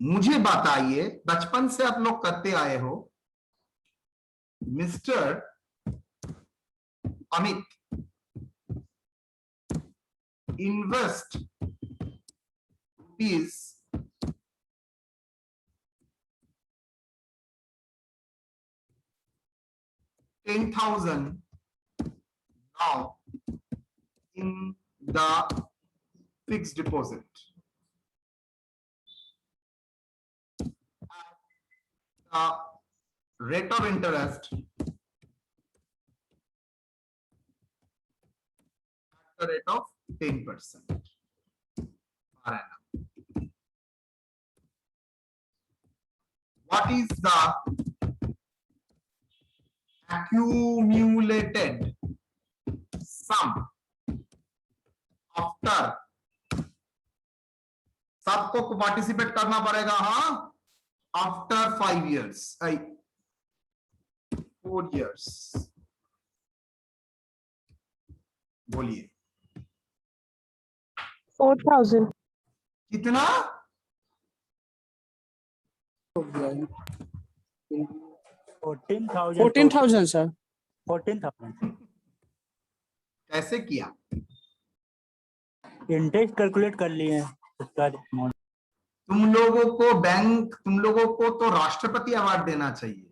मुझे बताइए, बचपन से आप लोग करते आए हो, mister Amit invest rupees 10,000 now in the fixed deposit. The rate of interest at the rate of 10% per annum. What is the accumulated sum after? सबको पार्टिसिपेट करना पड़ेगा, हाँ, आफ्टर 5 years, 4 years, बोलिए 4,000. कितना? 14,000 सर. 14,000. कैसे किया? इंटरेस्ट कैलकुलेट कर लिए हैं उसका amount. तुम लोगों को तो राष्ट्रपति अवार्ड देना चाहिए।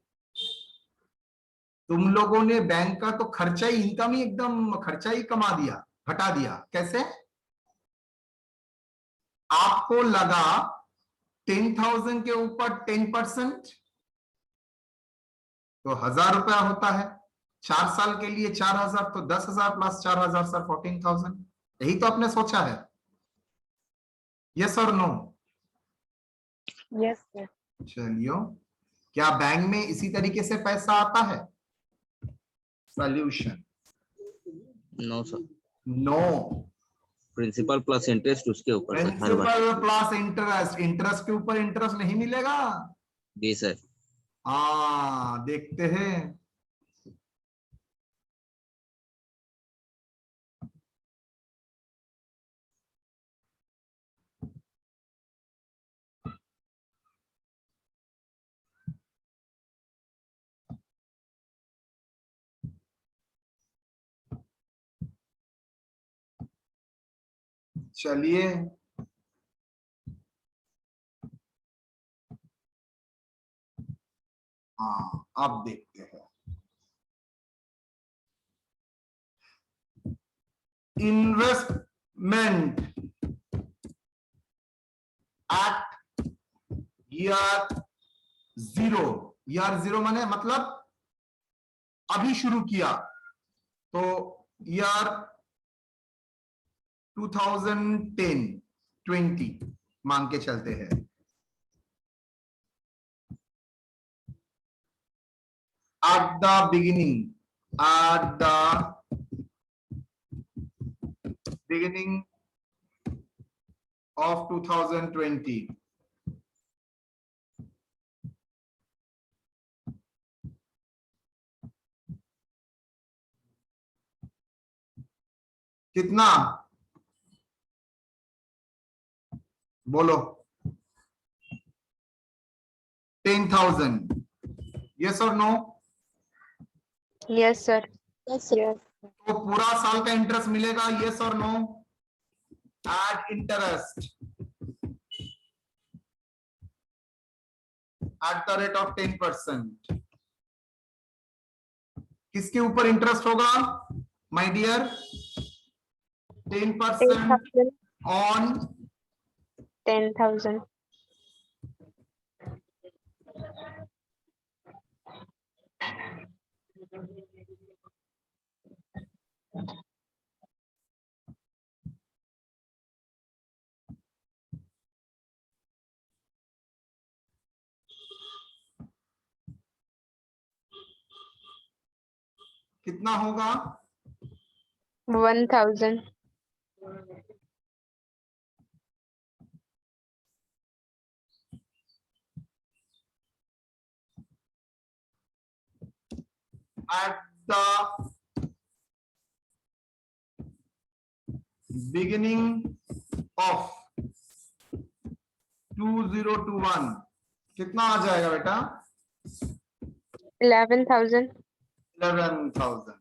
तुम लोगों ने बैंक का तो खर्चा ही, इनकम ही एकदम खर्चा ही कमा दिया, घटा दिया। कैसे? आपको लगा 10,000 के ऊपर 10% तो 1,000 रुपया होता है, 4 साल के लिए 4,000 तो 10,000 प्लस 4,000 सर 14,000। यही तो आपने सोचा है? यस और नो? Yes, sir. चलिए, क्या बैंक में इसी तरीके से पैसा आता है? Solution no sir, no. Principal plus interest उसके ऊपर सर, हर बार। प्रिंसिपल प्लस इंटरेस्ट, इंटरेस्ट के ऊपर इंटरेस्ट नहीं मिलेगा। जी सर। हाँ, देखते हैं। चलिए, हाँ, अब देखते हैं। Investment at year 0। ईयर 0 माने मतलब अभी शुरू किया, तो ईयर 2010 20 मान के चलते हैं। At the beginning of 2020, कितना? बोलो। 10,000। यस और no? Yes, sir. Yes, sir. तो पूरा साल का इंटरेस्ट मिलेगा, यस और no? Add interest at the rate of 10%। किसके ऊपर इंटरेस्ट होगा माय डियर? 10% ऑन 10,000. कितना होगा? 1,000. At the beginning of 2021 कितना आ जाएगा बेटा? 11,000. 11,000.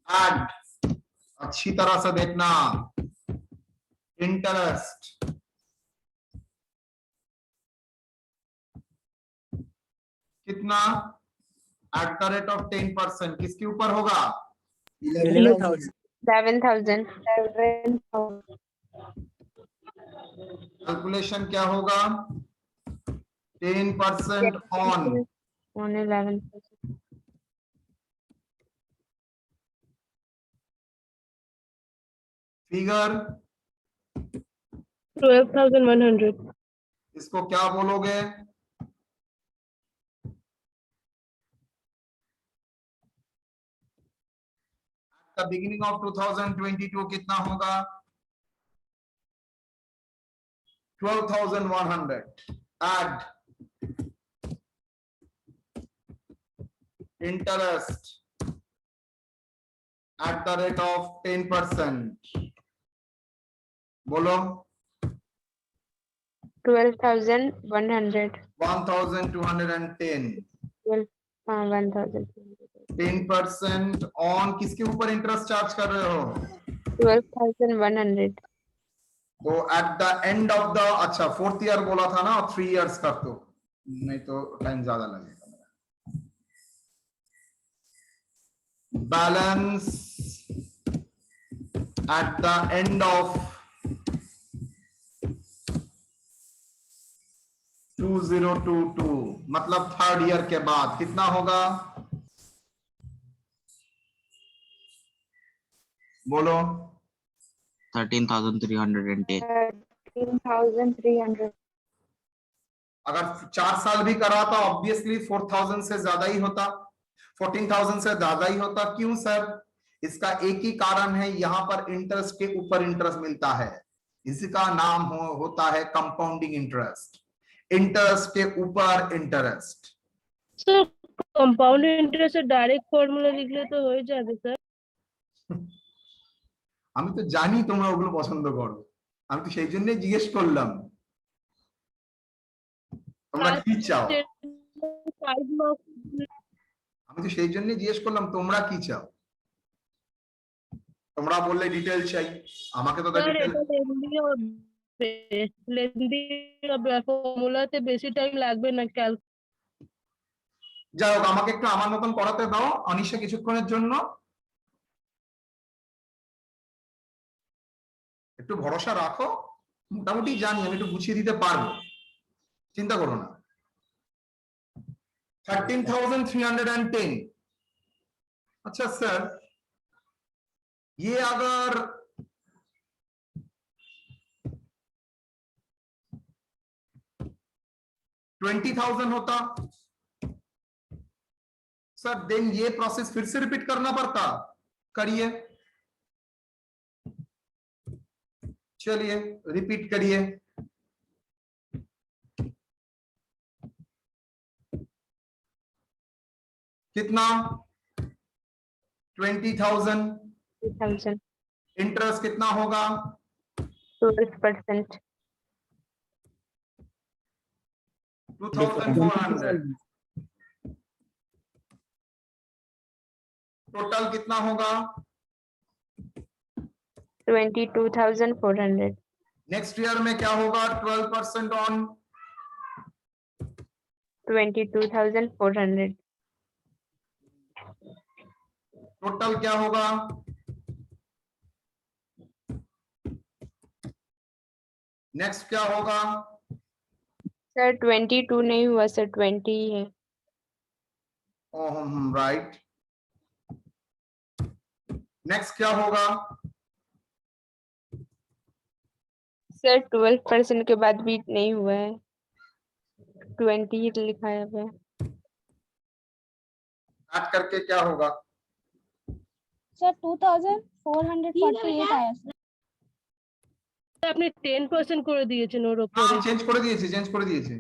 एड, अच्छी तरह से देखना, इंटरेस्ट कितना? एट द रेट ऑफ 10% किसके ऊपर होगा? 11,000. 11,000. कैलकुलेशन क्या होगा? 10% ऑन On 11,000. फिगर 12,100. इसको क्या बोलोगे? द बिगिनिंग ऑफ 2022 कितना होगा? 12,100. Add interest at the rate of 10%. बोलो 12,100. 1,210. 1,000. 10% ऑन किसके ऊपर इंटरेस्ट चार्ज कर रहे हो? 12,100. तो eight the end of the, अच्छा 4th ईयर बोला था ना, 3 इयर्स कर दो, नहीं तो टाइम ज्यादा लगेगा. Balance eight the end of 2022 मतलब 3rd ईयर के बाद कितना होगा? बोलो 13,310. 13,300. अगर 4 साल भी करा तो ऑब्वियसली 4,000 से ज्यादा ही होता, 14,000 से ज्यादा ही होता. क्यों सर? इसका एक ही कारण है, यहां पर इंटरेस्ट के ऊपर इंटरेस्ट मिलता है, इसका नाम होता है कंपाउंडिंग इंटरेस्ट. इंटरेस्ट के ऊपर interest. Sir compound interest direct formula लिखले तो हो जाবে স্যার. আমি তো জানি তোমরা ওগুলো পছন্দ করো, আমি তো সেই জন্যই জিজ্ঞেস করলাম তোমরা কি চাও. 5 মার্কস আমি তো সেই জন্যই জিজ্ঞেস করলাম তোমরা কি চাও. তোমরা বললে ডিটেল চাই, আমাকে তো স্যার ডিটেল. এটা লেন্দি হবে ফর্মুলাতে বেশি টাইম লাগবে না ক্যাল. যাই হোক, আমাকে একটু আমার মতন পড়াতে দাও অনিশা কিছুক্ষণের জন্য. একটু ভরসা রাখো, মোটামুটি জানি আমি একটু গুছিয়ে দিতে পারবো, চিন্তা করো না. 13,310. अच्छा सर, ये अगर 20,000 होता सर, देन ये प्रोसेस फिर से रिपीट करना पड़ता. करिए, चलिए रिपीट करिए. कितना? 20,000. 3,000. इंटरेस्ट कितना होगा? 12%. 2,400. टोटल कितना होगा? 22,400. नेक्स्ट ईयर में क्या होगा? 12% ऑन 22,400. टोटल क्या होगा? नेक्स्ट क्या होगा? सर 22 नहीं हुआ सर, 20 ही है. राइट. नेक्स्ट क्या होगा? सर 12% के बाद भी नहीं हुआ है, 20 ही लिखा है. ऐड करके क्या होगा? सर 2,448 आया सर. আপনি 10% করে দিয়েছেন ওর हाँ উপরে. चेंज করে দিয়েছি, চেঞ্জ করে দিয়েছি.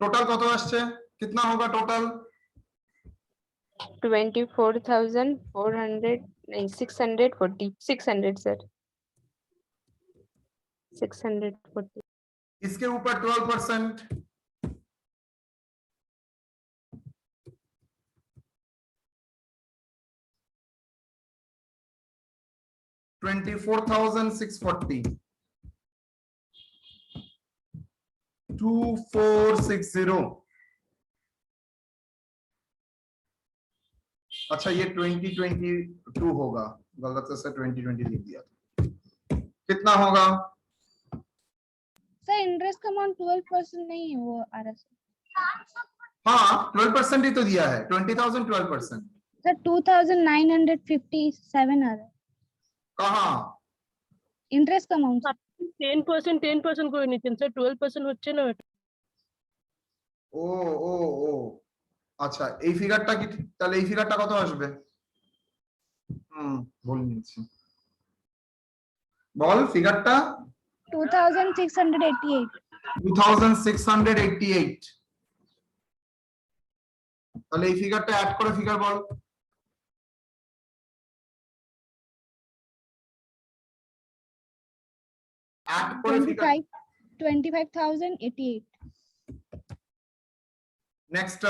টোটাল কত আসছে? कितना होगा टोटल? 24,400 नहीं 640 600 सर 640 इसके ऊपर 12%, $24,640, 2460। अच्छा ये 2022 होगा, गलत से 2020 लिख दिया था। कितना होगा? सर इंटरेस्ट का अमाउंट 12% नहीं है वो आ रहा सर। हाँ 12% ही तो दिया है, 20,000 12%। सर 2,957 आ रहा है कहाँ? इंटरेस्ट का अमाउंट। 10% করে নিতেন স্যার 12% হচ্ছে না ওটা। ও ও ও আচ্ছা এই ফিগারটা কি তাহলে এই ফিগারটা কত আসবে? ভুল নিয়েছি, বল ফিগারটা। 2,688 2688। তাহলে এই ফিগারটা অ্যাড করে ফিগার বল। অ্যাড করে ফিগার। 25,088 নেক্সট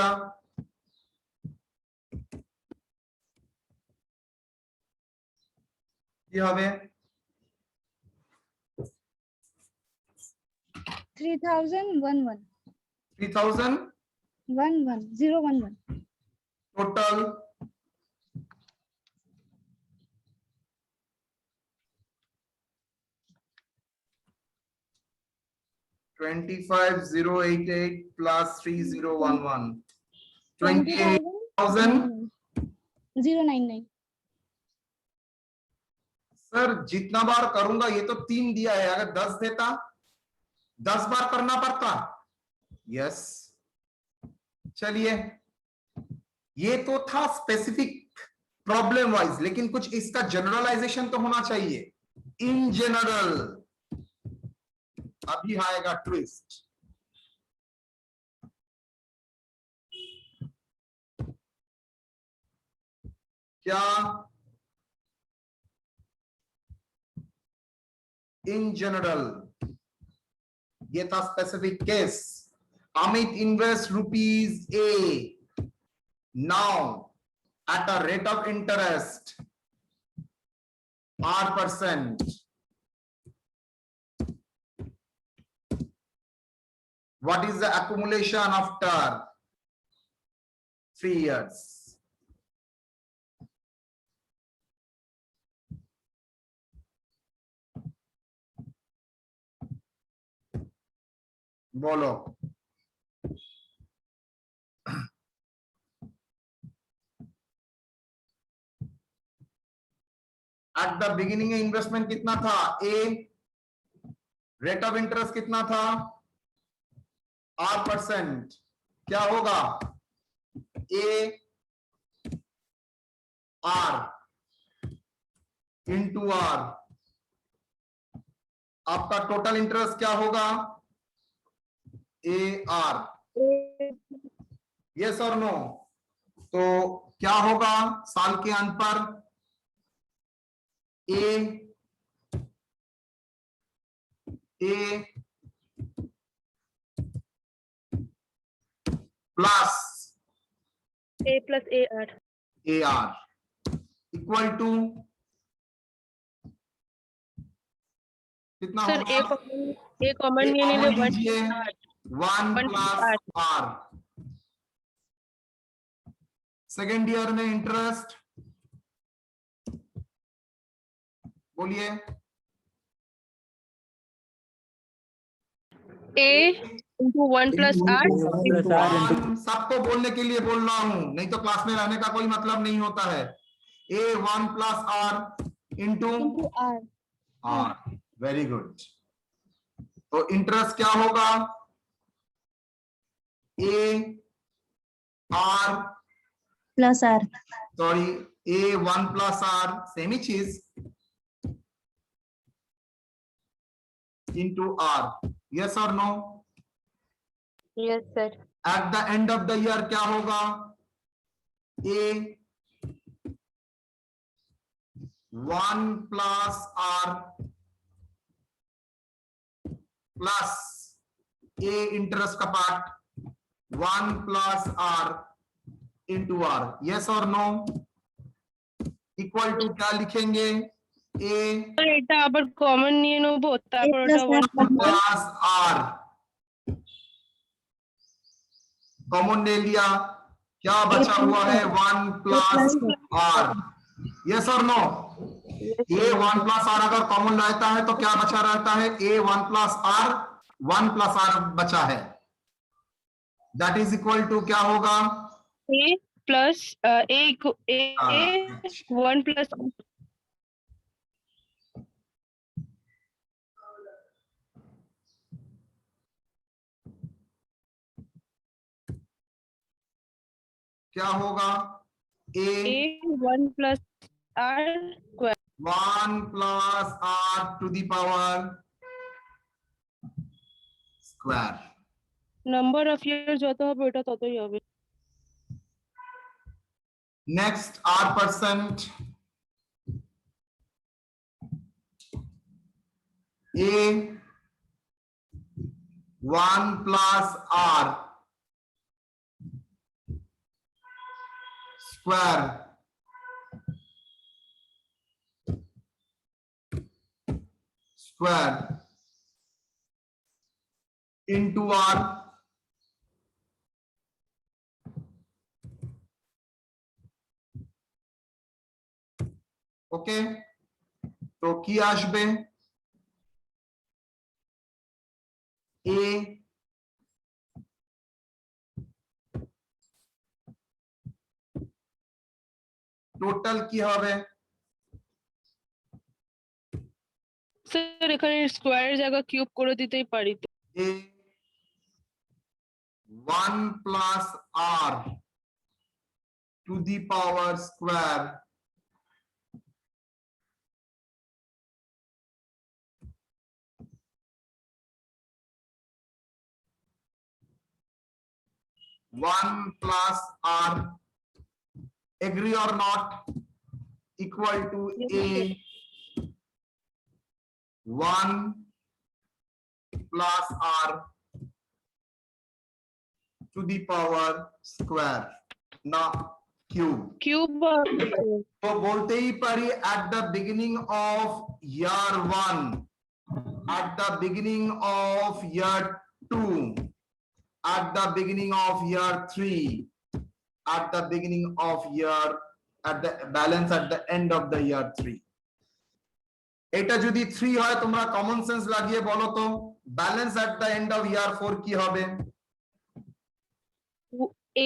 কি হবে? 3,011 3000 011 total $25,088 plus 3011 099 सर जितना बार करूंगा, ये तो 3 दिया है, अगर 10 देता 10 बार करना पड़ता। यस चलिए ये तो था स्पेसिफिक प्रॉब्लम वाइज, लेकिन कुछ इसका जनरलाइजेशन तो होना चाहिए। इन जनरल अभी आएगा ट्विस्ट। क्या इन जनरल, ये था specific case. Amit invest rupees A now at a rate of interest R%. What is the accumulation after 3 years? बोलो। एट द बिगिनिंग इन्वेस्टमेंट कितना था? ए, रेट ऑफ इंटरेस्ट कितना था? R%। क्या होगा? A R into R. आपका total interest क्या होगा? A R. यस और नो? तो क्या होगा साल के अंत पर? A plus A plus AR A R equal to कितना सर होगा? A कॉमन नहीं ले कॉमन 1 लीजिए, 1 प्लस आर। सेकेंड ईयर में इंटरेस्ट बोलिए। A into 1 plus R सबको बोलने के लिए बोल रहा हूं, नहीं तो क्लास में रहने का कोई मतलब नहीं होता है। A 1 plus R into R R. Very good. तो इंटरेस्ट क्या होगा? A R plus R sorry A 1 plus R, same ही चीज, इंटू आर। यस और no? Yes sir at the end of the year क्या होगा? A 1 plus R plus A interest का part 1 plus R into R. Yes or no? Equal to क्या लिखेंगे? A এটা আবার কমন নিয়ে নেবো, তারপর plus ওটা 1 plus R कॉमन ले लिया, क्या बचा हुआ है? 1 plus R. Yes or no? A 1 plus R अगर कॉमन रहता है तो क्या बचा रहता है? A 1 plus R 1 plus R बचा है. That is equal to क्या होगा? a plus a 1 plus क्या होगा? A a 1 plus r square 1 plus R to the power square. Number of year যত হবে ওটা ততই হবে। Next R%. A 1 plus R square into R okay, तो की আসবে A টোটাল কি হবে? স্যার এখানে স্কোয়ারের জায়গা কিউব করে দিতেই পারি তো। A 1 plus R to the power square one plus R, agree or not, equal to A 1 plus R to the power square ना cube. কিউব तो बोलते ही पारी at the beginning of year 1, at the beginning of year 2, at the beginning of year 3, at the beginning of year, at the balance at the end of the year 3. এটা যদি 3 হয় তোমরা common sense লাগিয়ে বলো তো balance at the end of year 4 কি হবে?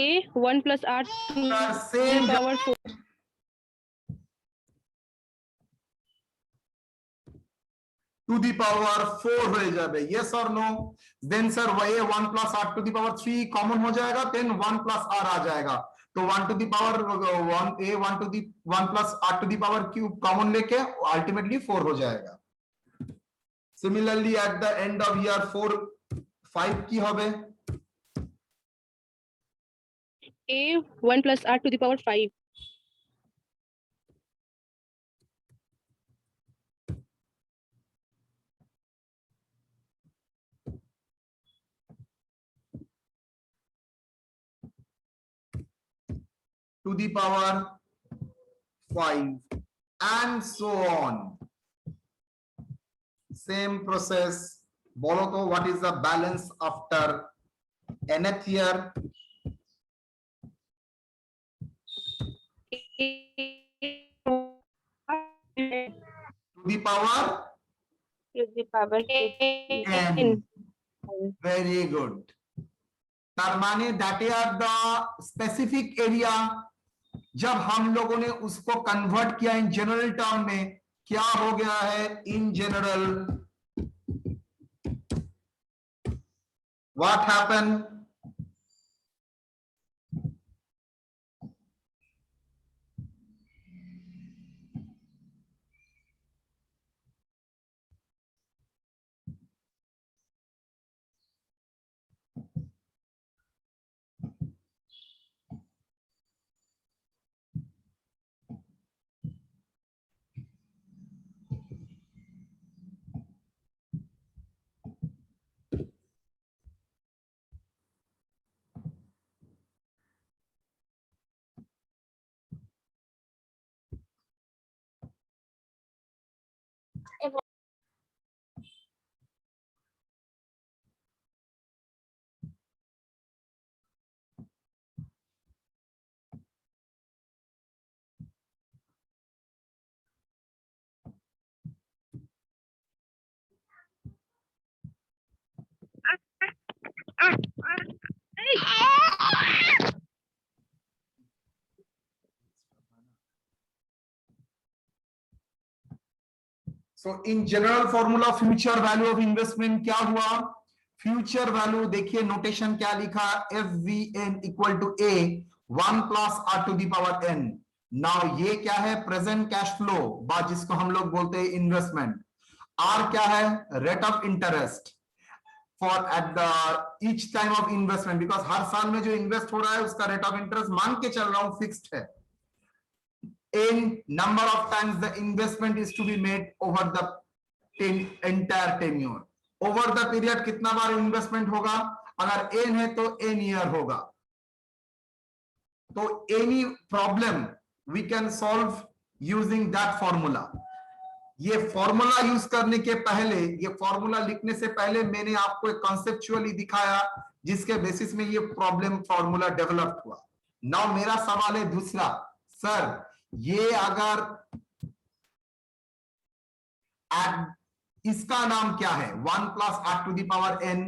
a 1 plus r to Same the power 4 to the power 4 হয়ে যাবে, yes or no? Then sir a 1 plus r to the power 3 common हो जाएगा, then 1 plus r आ जाएगा, तो 1 to the power 1 a 1 to the 1 plus r to the power cube common लेके ultimately 4 हो जाएगा. Similarly at the end of year 4 5 की হবে? a 1 plus r to the power 5 to the power 5 and so on. Same process. বলো তো what is the balance after nth year? To the power to the power 10. Very good. तार माने that are the specific area. जब हम लोगों ने उसको convert किया इन जनरल टर्म में, क्या हो गया है? In general what happened? So in general formula future value of investment क्या हुआ? फ्यूचर वैल्यू देखिए नोटेशन क्या लिखा, FVN equal to A 1 plus R to the power N। Now ये क्या है? प्रेजेंट कैश फ्लो बा जिसको हम लोग बोलते हैं इन्वेस्टमेंट। R क्या है? Rate of interest for at the each time of investment, because हर साल में जो इन्वेस्ट हो रहा है उसका रेट ऑफ इंटरेस्ट मान के चल रहा हूं फिक्स्ड है। In number of times the investment is to be made over the entire tenure, over the period कितना बार इन्वेस्टमेंट होगा? अगर n है तो n ईयर होगा। तो any problem we can solve using that formula। ये फॉर्मूला यूज करने के पहले, ये फॉर्मूला लिखने से पहले मैंने आपको एक कॉन्सेप्चुअली दिखाया जिसके बेसिस में ये प्रॉब्लम फॉर्मूला डेवलप हुआ। नाउ मेरा सवाल है दूसरा, सर ये अगर इसका नाम क्या है? 1 plus R to the power N,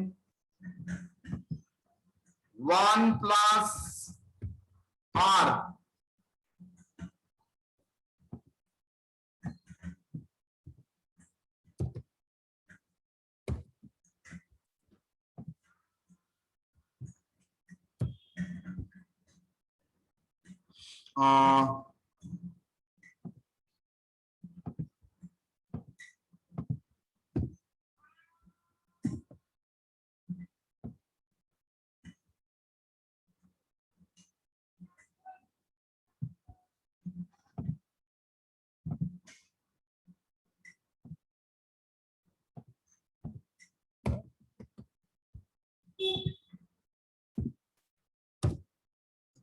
1 plus R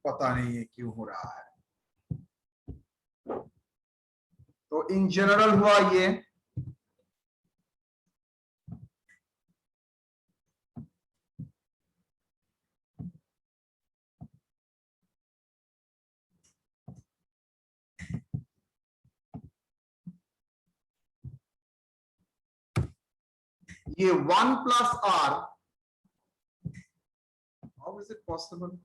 पता नहीं ये क्यों हो रहा है। तो इन जनरल हुआ ये 1 plus R, how is it possible?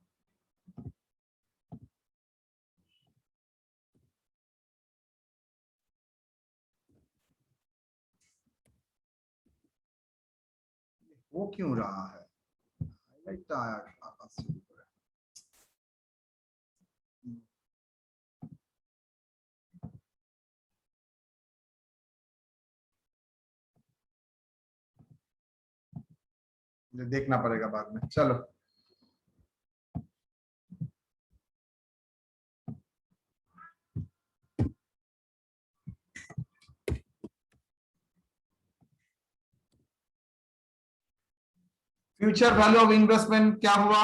वो क्यों रहा है? हाईलाइट आया आकाश से ऊपर है। मुझे देखना पड़ेगा बाद में। चलो फ्यूचर वैल्यू ऑफ इन्वेस्टमेंट क्या हुआ?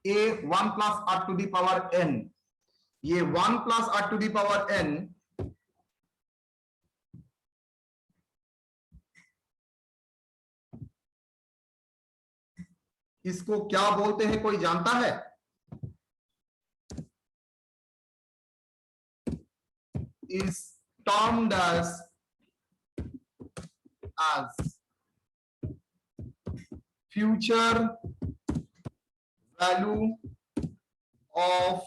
A 1 plus R to the power N। ये 1 plus R to the power N इसको क्या बोलते हैं, कोई जानता है? is termed as future value of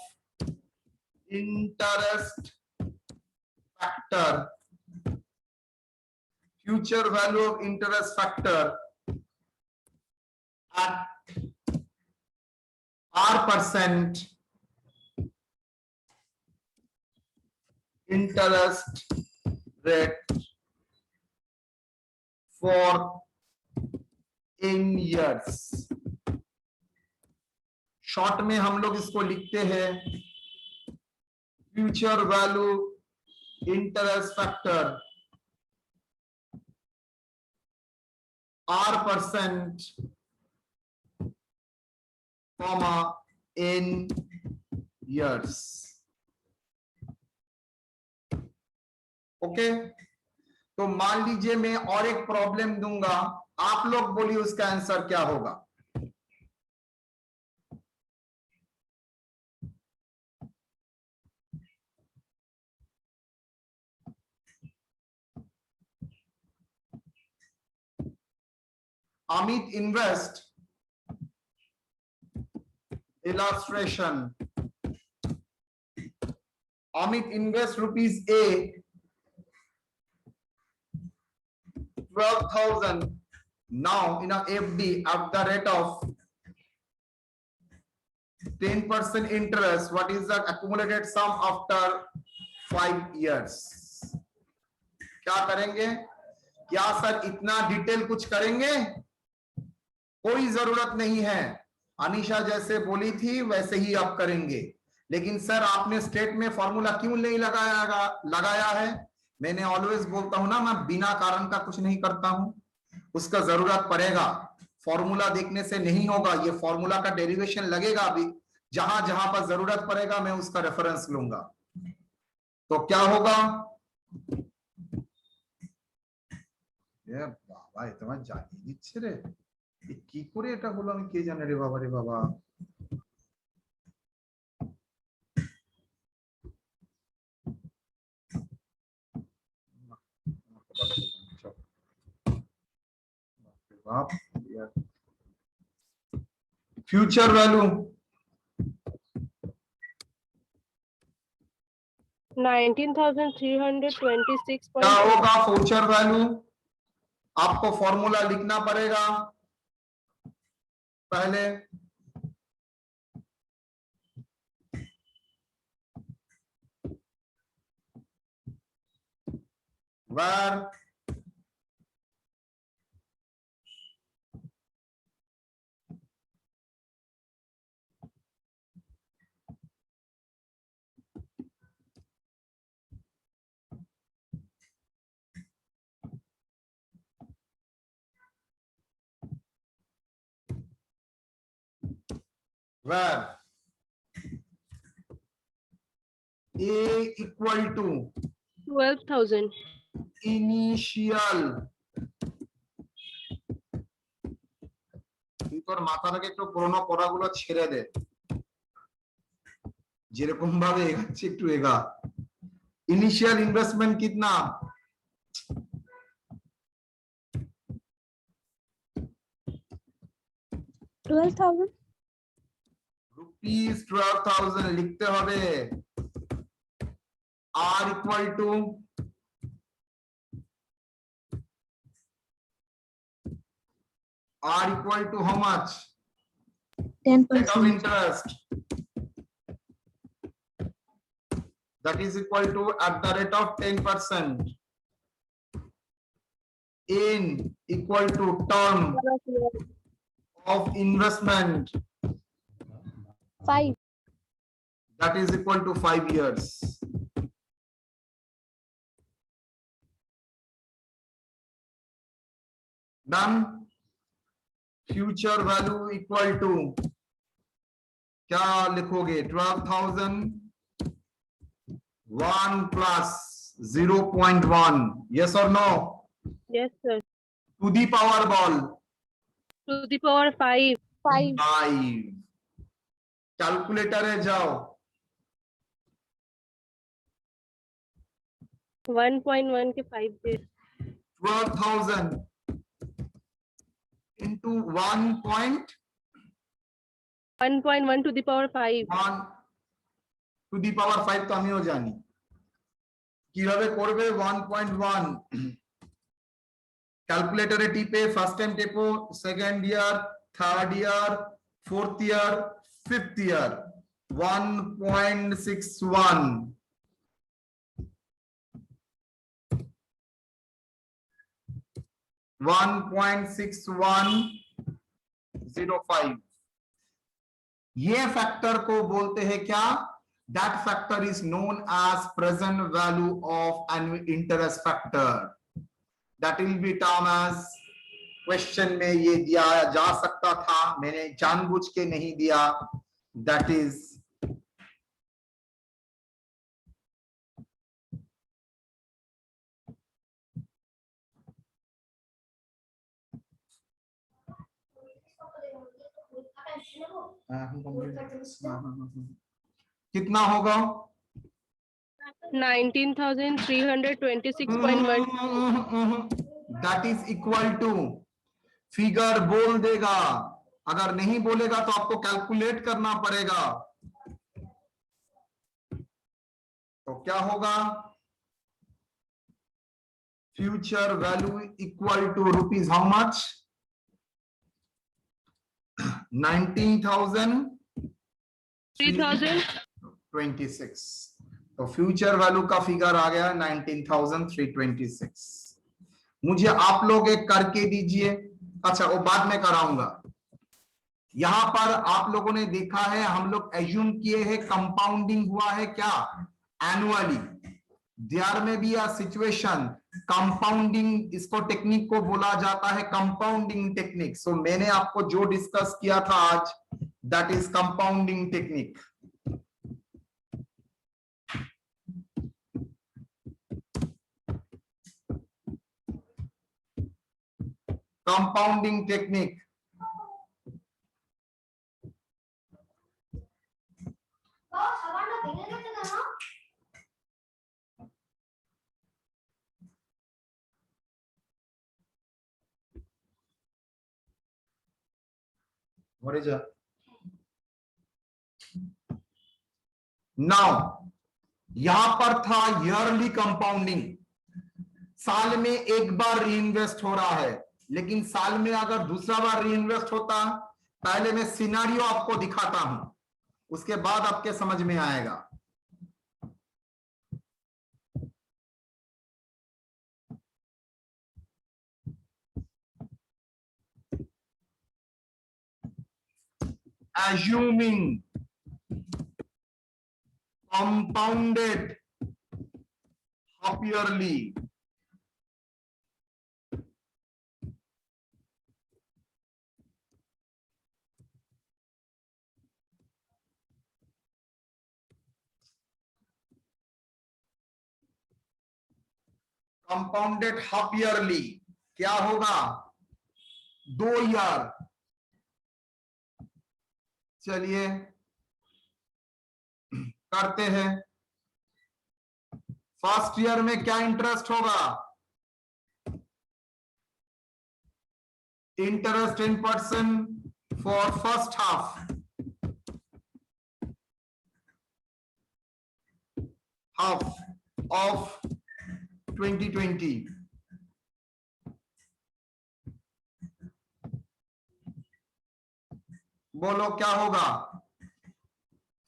interest factor, future value of interest factor at R% interest rate for in years। Short में हम लोग इसको लिखते हैं future value interest factor R% comma in years। Okay, तो मान लीजिए मैं और एक प्रॉब्लम दूंगा, आप लोग बोलिए उसका आंसर क्या होगा। Amit invest illustration, Amit invest rupees A 12,000 now in a FD at the rate of 10% interest. What is the accumulated sum after 5 years? क्या करेंगे? क्या सर इतना डिटेल कुछ करेंगे? कोई जरूरत नहीं है। अनीशा जैसे बोली थी वैसे ही आप करेंगे। लेकिन सर आपने स्टेट में फॉर्मूला क्यों नहीं लगाया है? मैंने ऑलवेज बोलता हूं ना, मैं बिना कारण का कुछ नहीं करता हूं। उसका जरूरत पड़ेगा, फॉर्मूला देखने से नहीं होगा। ये फॉर्मूला का डेरिवेशन लगेगा अभी, जहां जहां पर जरूरत पड़ेगा मैं उसका रेफरेंस लूंगा। तो क्या होगा? ये बाबा इतना জানিয়ে দিচ্ছে রে, কি করে এটা হলো আমি কে জানে রে বাবা রে বাবা। Future value 19,326. क्या होगा? फ्यूचर वैल्यू आपको फॉर्मूला लिखना पड़ेगा पहले। where where A equal to 12,000. Initial. তুই তোর মাথা থেকে একটু পুরোনো পড়াগুলো ছেড়ে দে, যেরকম ভাবে এগাচ্ছে একটু এগা। ইনিশিয়াল ইনভেস্টমেন্ট कितना? रुपीज 12,000 लिखते হবে। R equal to how much? 10%. Rate of interest. That is equal to at the rate of 10%. In equal to term of investment. 5. That is equal to 5 years. Done. Future value equal to क्या लिखोगे? 12,000 1 plus 0.1. Yes or no? Yes, sir. To the power ball To the power 5. 5. 5. ক্যালকুলেটরে যাও। 1.1 के 5 दे. 12,000 into 1.1 1.1 to the power 5. to the power 5 তো আমিও জানি কিভাবে করবে। 1.1 ক্যালকুলেটরে টিপে ফার্স্ট টাইম টেপো, second year, third year, fourth year, fifth year. 1.61 1.6105। ये फैक्टर को बोलते हैं क्या? That factor is known as present value of annual interest factor. That will be term as, question में ये दिया जा सकता था, मैंने जानबूझ के नहीं दिया। दैट इज कितना होगा? 19,326.1. That is equal to, figure बोल देगा, अगर नहीं बोलेगा तो आपको कैलकुलेट करना पड़ेगा। तो क्या होगा? future value equal to rupees how much? 19,326. तो फ्यूचर वैल्यू का फिगर आ गया 19,326। मुझे आप लोग एक करके दीजिए। अच्छा, वो बाद में कराऊंगा। यहां पर आप लोगों ने देखा है, हम लोग एज्यूम किए हैं कंपाउंडिंग हुआ है क्या एनुअली। देयर में बी अ सिचुएशन कंपाउंडिंग, इसको टेक्निक को बोला जाता है कंपाउंडिंग टेक्निक। सो मैंने आपको जो डिस्कस किया था आज, that is compounding technique. Compounding technique What is it? Now, यहां पर था ईयरली कंपाउंडिंग, साल में एक बार री इन्वेस्ट हो रहा है, लेकिन साल में अगर दूसरा बार री इन्वेस्ट होता, पहले मैं सिनारियो आपको दिखाता हूं, उसके बाद आपके समझ में आएगा। Assuming compounded half yearly compounded half yearly क्या होगा 2 ईयर। चलिए करते हैं। फर्स्ट ईयर में क्या इंटरेस्ट होगा, interest 10% for first half of 2020। बोलो क्या होगा,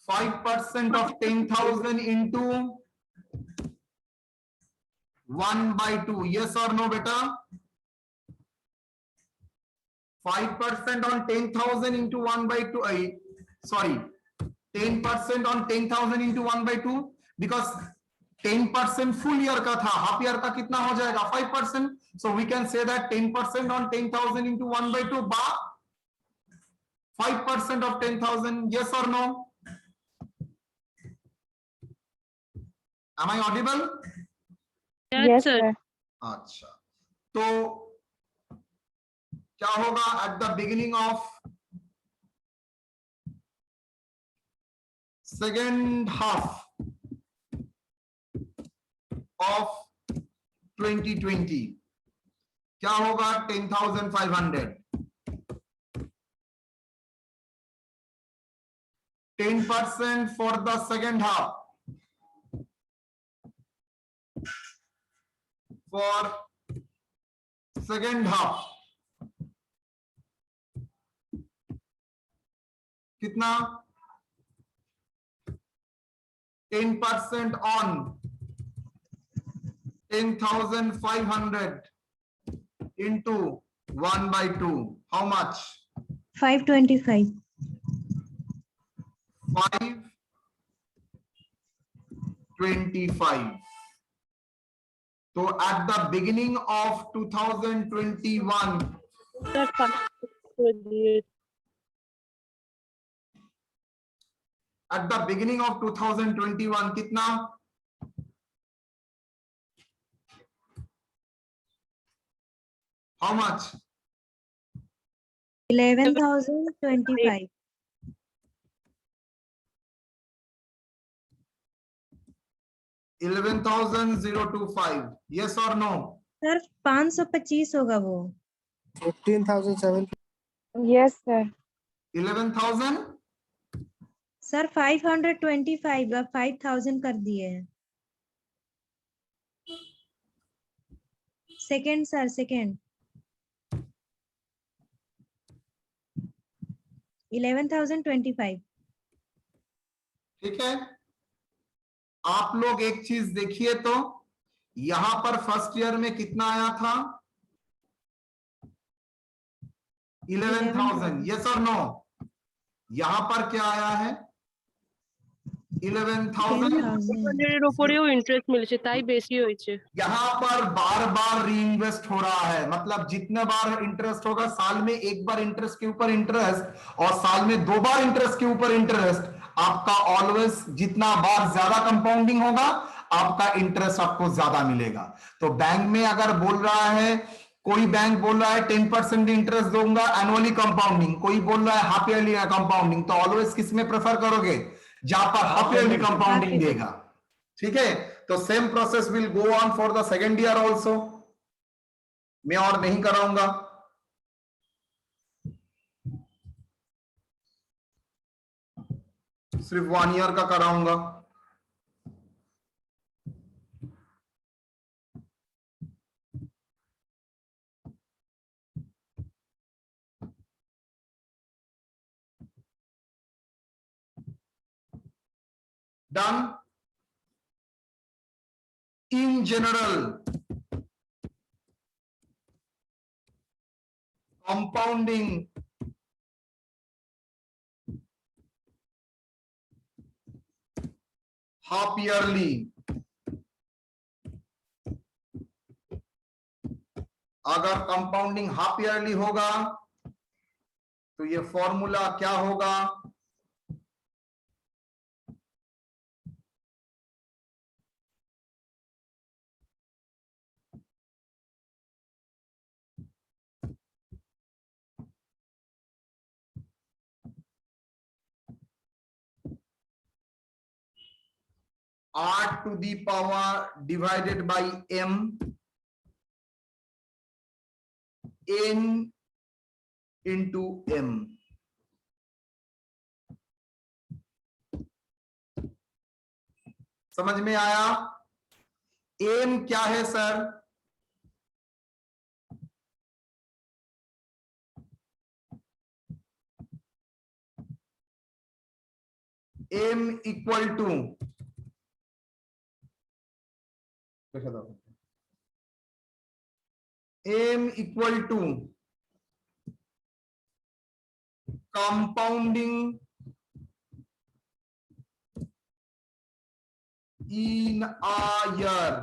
5% of 10,000 into 1/2, yes or no बेटा? 5% on 10,000 into 1/2, sorry, 10% on 10,000 into 1/2, because 10% full year का था, हाफ ईयर का कितना हो जाएगा 5%, so we can say that 10% on 10,000 into 1/2 बा 5% of 10,000, yes or no? Am I audible? Yes, sir. अच्छा, तो क्या होगा at the beginning of second half of 2020 क्या होगा 10,500, 10% for the second half for second half कितना 10% on 10,500 into 1/2, how much? 525. 525. So at the beginning of 2021, Sir, at the beginning of 2021 कितना? How much? 11,025. 11,025, yes or no? Sir 525 होगा वो। 15,700. Yes, sir. 11,000 sir 525 अब 5,000 कर दिए हैं। Second sir, second 11,025। ठीक है, आप लोग एक चीज देखिए तो यहां पर फर्स्ट ईयर में कितना आया था? 11,000, यस और नो? यहां पर क्या आया है? 11,000। 10,000। এর উপরেও ইন্টারেস্ট মিলেছে তাই বেশি হয়েছে। यहां पर बार बार रीइन्वेस्ट हो रहा है, मतलब जितने बार इंटरेस्ट होगा, साल में एक बार इंटरेस्ट के ऊपर इंटरेस्ट और साल में 2 बार इंटरेस्ट के ऊपर इंटरेस्ट, आपका ऑलवेज जितना बार ज्यादा कंपाउंडिंग होगा आपका इंटरेस्ट आपको ज्यादा मिलेगा। तो बैंक में अगर बोल रहा है, कोई बैंक बोल रहा है 10% इंटरेस्ट दूंगा एनुअली कंपाउंडिंग, कोई बोल रहा है हाफ ईयरली कंपाउंडिंग, तो ऑलवेज किस में प्रेफर करोगे? जहां पर हाफ ईयरली कंपाउंडिंग देगा। ठीक है, तो same process will go on for the second year also. मैं और नहीं कराऊंगा। सिर्फ 1 ईयर का कराऊंगा। Done. In general, compounding half yearly, अगर कंपाउंडिंग हाफ ईयरली होगा तो ये फॉर्मूला क्या होगा? R to the power divided by m, n into m। समझ में आया? m क्या है sir? m equal to compounding in a year.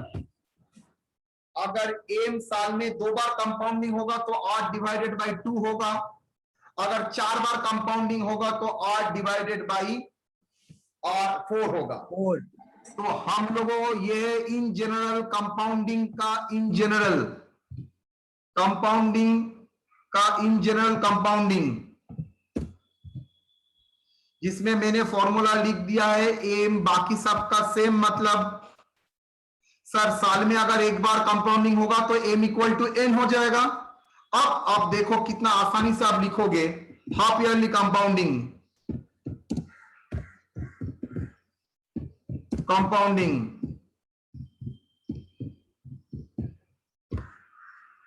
अगर m साल में 2 बार कंपाउंडिंग होगा तो 8 डिवाइडेड बाई 2 होगा। अगर 4 बार कंपाउंडिंग होगा तो 8 डिवाइडेड बाई 4 होगा। तो हम लोगों को ये इन जनरल कंपाउंडिंग का इन जनरल कंपाउंडिंग जिसमें मैंने फॉर्मूला लिख दिया है एम, बाकी सबका सेम। मतलब सर साल में अगर एक बार कंपाउंडिंग होगा तो एम इक्वल टू एन हो जाएगा। अब आप देखो कितना आसानी से आप लिखोगे हाफ ईयरली कंपाउंडिंग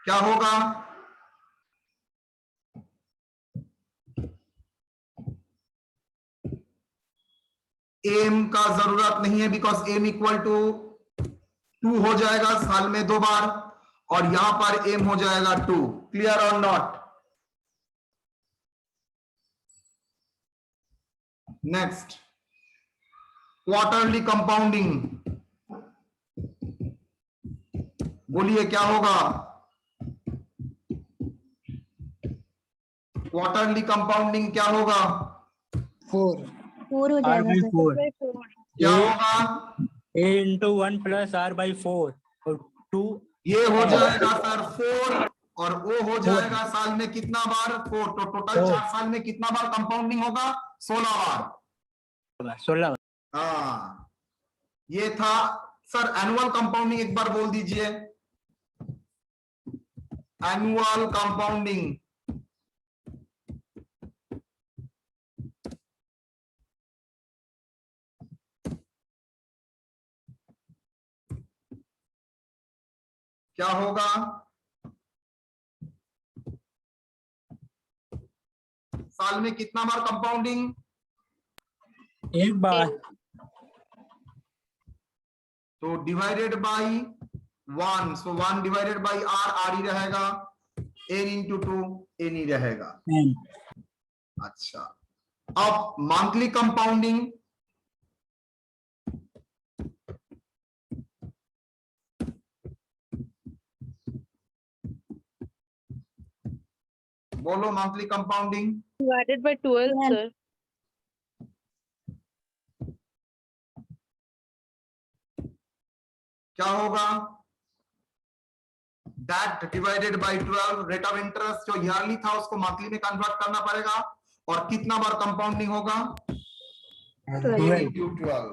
क्या होगा? एम का जरूरत नहीं है बिकॉज एम इक्वल टू 2 हो जाएगा साल में 2 बार, और यहां पर एम हो जाएगा 2। क्लियर और नॉट? Next, quarterly compounding. बोलिए क्या होगा? क्वार्टरली कंपाउंडिंग क्या होगा? 4 4 हो जाएगा सर। क्या होगा? a into 1 plus r by 4 और 2 ये हो जाएगा सर 4, और वो हो जाएगा साल में कितना बार? 4। तो टोटल 4 साल में कितना बार कंपाउंडिंग होगा? 16 बार। 16। हाँ, ये था सर एनुअल कंपाउंडिंग। एक बार बोल दीजिए एनुअल कंपाउंडिंग। क्या होगा? साल में कितना बार कंपाउंडिंग? एक बार। तो divided by 1, so 1 divided by R ही रहेगा, n इंटू 2 n ही रहेगा। अच्छा, अब मंथली कंपाउंडिंग, बोलो monthly compounding. divided by 12 sir. क्या होगा? That divided by 12, rate of interest जो ईयरली था उसको मंथली में कन्वर्ट करना पड़ेगा, और कितना बार कंपाउंडिंग होगा? 12।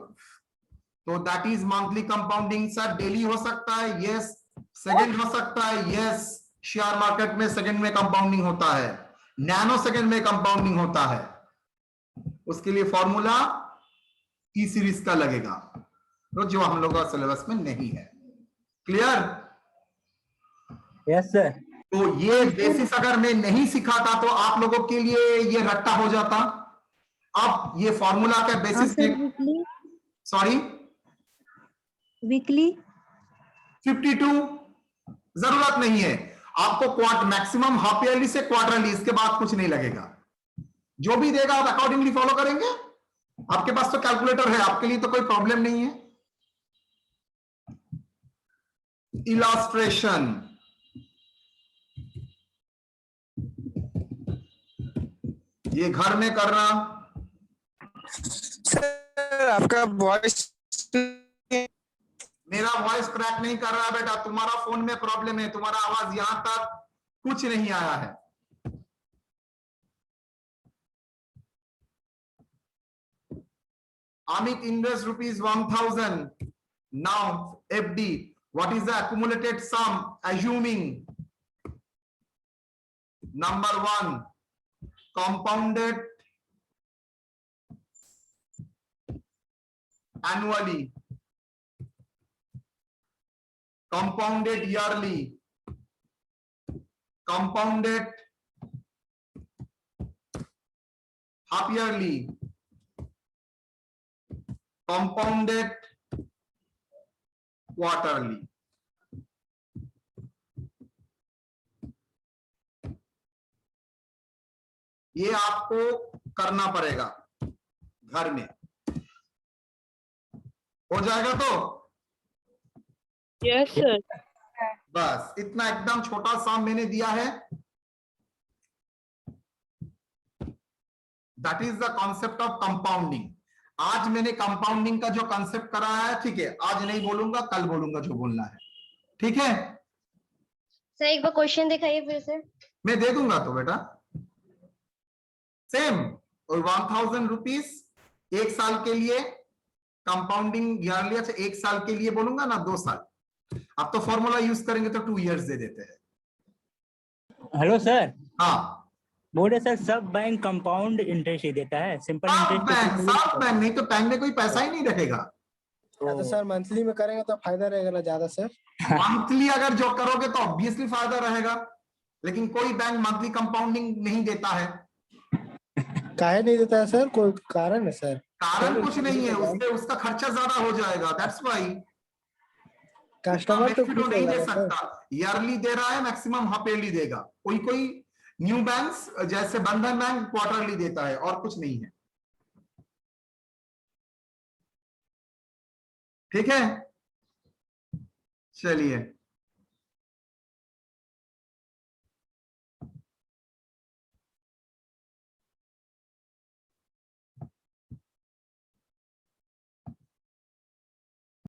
तो that is monthly compounding. Sir daily हो सकता है? यस। सेकंड हो सकता है? यस। शेयर मार्केट में सेकंड में कंपाउंडिंग होता है, नैनो सेकंड में कंपाउंडिंग होता है। उसके लिए फॉर्मूला ई सीरीज का लगेगा, तो जो हम लोगों का सिलेबस में नहीं है। क्लियर? Yes sir. तो ये बेसिस अगर मैं नहीं सिखाता तो आप लोगों के लिए ये रट्टा हो जाता। अब ये फॉर्मूला के बेसिस पे, वीकली सॉरी वीकली 52 जरूरत नहीं है आपको। क्वार्ट मैक्सिमम हाफ ईयरली से क्वार्टरली, इसके बाद कुछ नहीं लगेगा। जो भी देगा आप अकॉर्डिंगली फॉलो करेंगे। आपके पास तो कैलकुलेटर है, आपके लिए तो कोई प्रॉब्लम नहीं है। इलास्ट्रेशन, ये घर में करना। सर आपका वॉइस, मेरा वॉइस क्रैक नहीं कर रहा बेटा, तुम्हारा फोन में प्रॉब्लम है, तुम्हारा आवाज यहां तक कुछ नहीं आया है। Amit invest rupees 1000. Now FD, what is the accumulated sum assuming? Number 1, compounded annually, compounded yearly, compounded half yearly, compounded quarterly. ये आपको करना पड़ेगा घर में। हो जाएगा तो? Yes sir. बस इतना एकदम छोटा सा मैंने दिया है। That is the concept of compounding. आज मैंने कंपाउंडिंग का जो कॉन्सेप्ट कराया है, ठीक है, आज नहीं बोलूंगा, कल बोलूंगा जो बोलना है, ठीक है? सर एक बार क्वेश्चन दिखाइए फिर से। मैं दे दूंगा तो बेटा सेम, और 1000 रुपीज एक साल के लिए कंपाउंडिंग ईयरली। अच्छा, एक साल के लिए बोलूंगा ना, 2 साल। अब तो फॉर्मूला यूज करेंगे तो 2 इयर्स दे देते हैं। Hello sir. हाँ बोल रहे सर सब बैंक कंपाउंड इंटरेस्ट ही देता है, सिंपल सब इंटरेस्ट बैंक नहीं तो बैंक में कोई पैसा ही नहीं रखेगा। तो सर मंथली में करेंगे तो फायदा रहेगा ना ज्यादा सर? मंथली अगर जो करोगे तो ऑब्वियसली फायदा रहेगा, लेकिन कोई बैंक मंथली कंपाउंडिंग नहीं देता है। काहे नहीं देता है सर? कोई कारण है सर? कारण कुछ नहीं है, उसपे उसका खर्चा ज्यादा हो जाएगा, दैट्स व्हाई। कस्टमर तो खुद नहीं दे होगा सर। सकता, ईयरली दे रहा है, मैक्सिमम हाफ ईयरली देगा। कोई कोई न्यू बैंक्स जैसे बंधन बैंक क्वार्टरली देता है, और कुछ नहीं है। ठीक है, चलिए।